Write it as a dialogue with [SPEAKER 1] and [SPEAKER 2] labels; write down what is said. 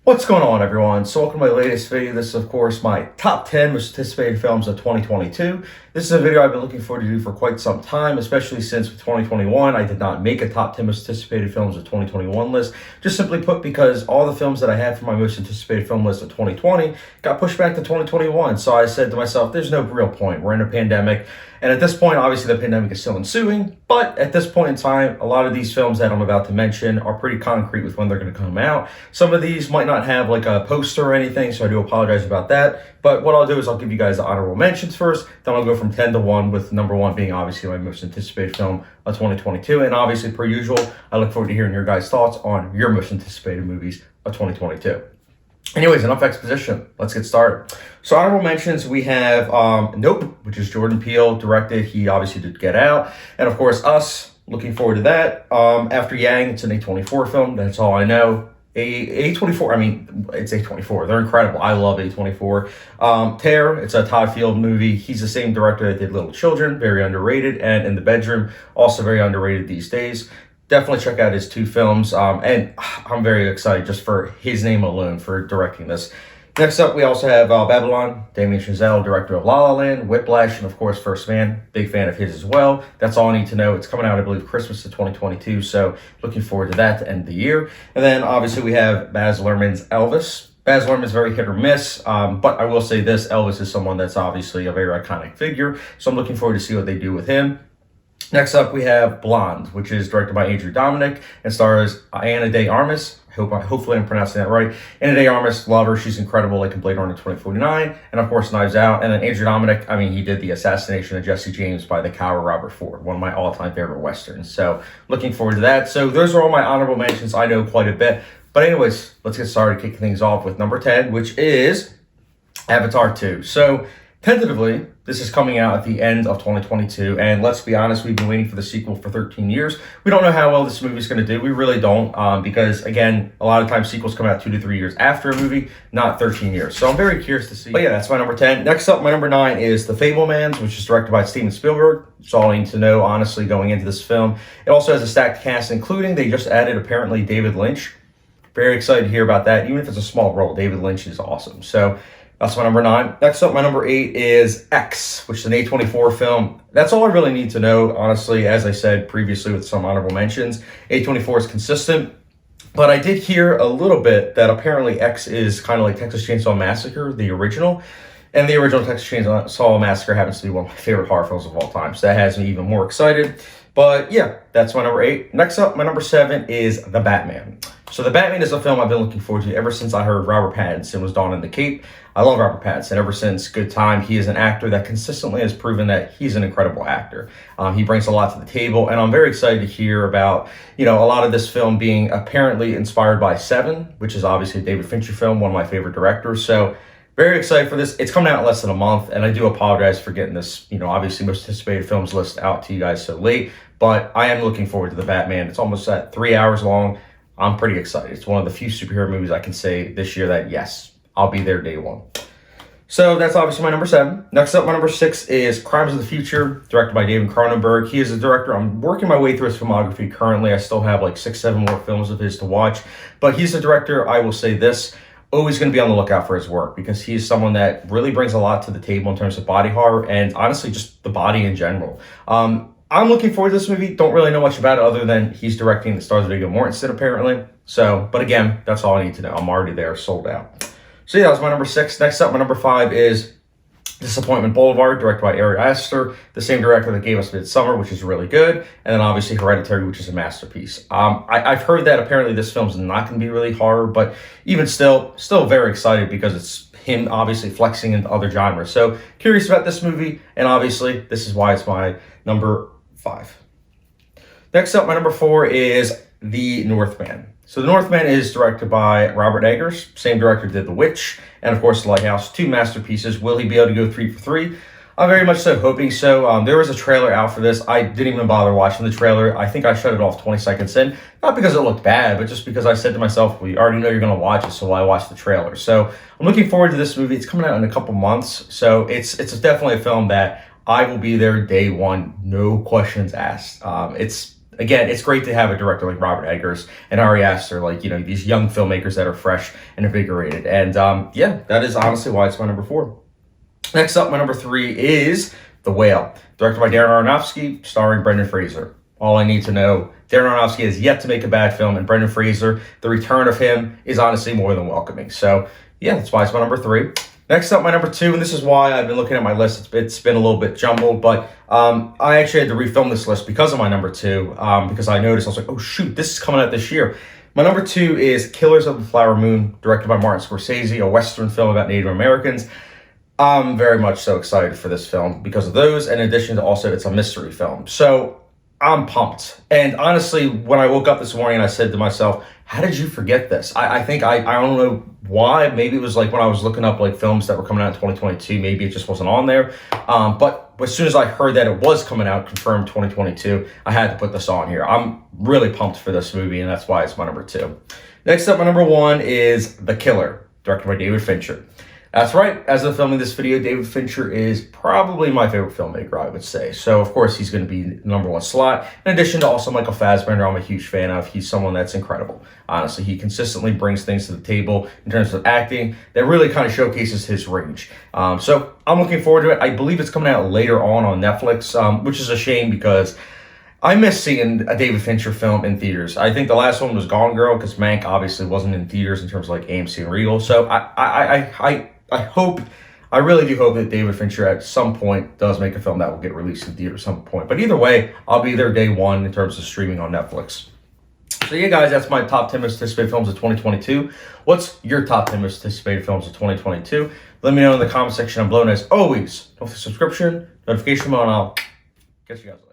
[SPEAKER 1] What's going on, everyone? So welcome to my latest video. This is, of course, my top 10 most anticipated films of 2022. This is a video I've been looking forward to do for quite some time, especially since with 2021, I did not make a top 10 most anticipated films of 2021 list. Just simply put, because all the films that I had for my most anticipated film list of 2020 got pushed back to 2021. So I said to myself, there's no real point. We're in a pandemic. And at this point, obviously, the pandemic is still ensuing. But at this point in time, a lot of these films that I'm about to mention are pretty concrete with when they're going to come out. Some of these might not have like a poster or anything, so I do apologize about that. But what I'll do is I'll give you guys the honorable mentions first. Then I'll go from 10 to 1, with number 1 being obviously my most anticipated film of 2022. And obviously, per usual, I look forward to hearing your guys' thoughts on your most anticipated movies of 2022. Anyways, enough exposition. Let's get started. So honorable mentions, we have Nope, which is Jordan Peele directed. He obviously did Get Out. And of course, Us. Looking forward to that. After Yang, it's an A24 film. That's all I know. A24, I mean, it's A24. They're incredible. I love A24. Tear, it's a Todd Field movie. He's the same director that did Little Children. Very underrated. And In the Bedroom, also very underrated these days. Definitely check out his 2 films, and I'm very excited just for his name alone for directing this. Next up, we also have Babylon, Damien Chazelle, director of La La Land, Whiplash, and of course, First Man. Big fan of his as well. That's all I need to know. It's coming out, I believe, Christmas of 2022, so looking forward to that to end the year. And then, obviously, we have Baz Luhrmann's Elvis. Baz Luhrmann's very hit or miss, but I will say this, Elvis is someone that's obviously a very iconic figure, so I'm looking forward to see what they do with him. Next up, we have Blonde, which is directed by Andrew Dominik and stars Ana de Armas. Hopefully I'm pronouncing that right. Ana de Armas, love her. She's incredible, like in Blade Runner 2049. And of course, Knives Out. And then Andrew Dominik, I mean, he did The Assassination of Jesse James by the Coward Robert Ford, one of my all-time favorite Westerns. So looking forward to that. So those are all my honorable mentions. I know quite a bit. But anyways, let's get started kicking things off with number 10, which is Avatar 2. So tentatively, this is coming out at the end of 2022, and let's be honest, we've been waiting for the sequel for 13 years. We don't know how well this movie is going to do. We really don't, because, again, a lot of times sequels come out 2 to 3 years after a movie, not 13 years. So I'm very curious to see. But yeah, that's my number 10. Next up, my number 9 is The Fabelmans, which is directed by Steven Spielberg. That's all I need to know, honestly, going into this film. It also has a stacked cast, including they just added, apparently, David Lynch. Very excited to hear about that. Even if it's a small role, David Lynch is awesome. So that's my number 9. Next up, my number 8 is X, which is an A24 film. That's all I really need to know, honestly. As I said previously with some honorable mentions, A24 is consistent. But I did hear a little bit that apparently X is kind of like Texas Chainsaw Massacre, the original. And the original Texas Chainsaw Massacre happens to be one of my favorite horror films of all time. So that has me even more excited. But yeah, that's my number 8. Next up, my number 7 is The Batman. So The Batman is a film I've been looking forward to ever since I heard Robert Pattinson was Dawn in the Cape. I love Robert Pattinson. Ever since Good Time, he is an actor that consistently has proven that he's an incredible actor. He brings a lot to the table, and I'm very excited to hear about, a lot of this film being apparently inspired by Seven, which is obviously a David Fincher film, one of my favorite directors. So very excited for this. It's coming out in less than a month, and I do apologize for getting this, obviously most anticipated films list out to you guys so late, but I am looking forward to The Batman. It's almost at 3 hours long. I'm pretty excited. It's one of the few superhero movies I can say this year that, yes, I'll be there day one. So that's obviously my number 7. Next up, my number 6 is Crimes of the Future, directed by David Cronenberg. He is a director. I'm working my way through his filmography currently. I still have like 6, 7 more films of his to watch. But he's a director, I will say this, always going to be on the lookout for his work, because he's someone that really brings a lot to the table in terms of body horror and honestly just the body in general. I'm looking forward to this movie. Don't really know much about it other than he's directing the stars of Viggo Mortensen apparently. So, but again, that's all I need to know. I'm already there, sold out. So yeah, that was my number 6. Next up, my number 5 is Disappointment Boulevard, directed by Ari Aster, the same director that gave us Midsummer, which is really good, and then obviously Hereditary, which is a masterpiece. I've heard that apparently this film's not going to be really horror, but even still very excited because it's him obviously flexing into other genres. So curious about this movie, and obviously this is why it's my number 5. Next up, my number 4 is The Northman. So The Northman is directed by Robert Eggers, same director did The Witch, and of course The Lighthouse, 2 masterpieces. Will he be able to go 3 for 3? I'm very much so hoping so. There was a trailer out for this. I didn't even bother watching the trailer. I think I shut it off 20 seconds in, not because it looked bad, but just because I said to myself, well, you already know you're going to watch it, so why watch the trailer? So I'm looking forward to this movie. It's coming out in a couple months, so it's definitely a film that I will be there day one, no questions asked. again, it's great to have a director like Robert Eggers and Ari Aster, like, these young filmmakers that are fresh and invigorated. And yeah, that is honestly why it's my number 4. Next up, my number 3 is The Whale, directed by Darren Aronofsky, starring Brendan Fraser. All I need to know, Darren Aronofsky has yet to make a bad film, and Brendan Fraser, the return of him is honestly more than welcoming. So yeah, that's why it's my number 3. Next up, my number 2, and this is why I've been looking at my list. It's been a little bit jumbled, but I actually had to refilm this list because of my number 2, because I noticed, I was like, oh shoot, this is coming out this year. My number 2 is Killers of the Flower Moon, directed by Martin Scorsese, a Western film about Native Americans. I'm very much so excited for this film because of those, in addition to also it's a mystery film. So I'm pumped. And honestly, when I woke up this morning, I said to myself, how did you forget this? I think I don't know why. Maybe it was like when I was looking up like films that were coming out in 2022, maybe it just wasn't on there. But as soon as I heard that it was coming out, confirmed 2022, I had to put this on here. I'm really pumped for this movie, and that's why it's my number 2. Next up, my number 1 is The Killer, directed by David Fincher. That's right, as of filming this video, David Fincher is probably my favorite filmmaker, I would say. So, of course, he's going to be the number 1 slot. In addition to also Michael Fassbender, I'm a huge fan of. He's someone that's incredible. Honestly, he consistently brings things to the table in terms of acting that really kind of showcases his range. So, I'm looking forward to it. I believe it's coming out later on Netflix, which is a shame because I miss seeing a David Fincher film in theaters. I think the last one was Gone Girl because Mank obviously wasn't in theaters in terms of like AMC and Regal. So, I really do hope that David Fincher at some point does make a film that will get released in theater at some point. But either way, I'll be there day 1 in terms of streaming on Netflix. So yeah, guys, that's my top 10 most anticipated films of 2022. What's your top 10 most anticipated films of 2022? Let me know in the comment section down below. And as always, don't forget subscription, notification bell, and I'll catch you guys later.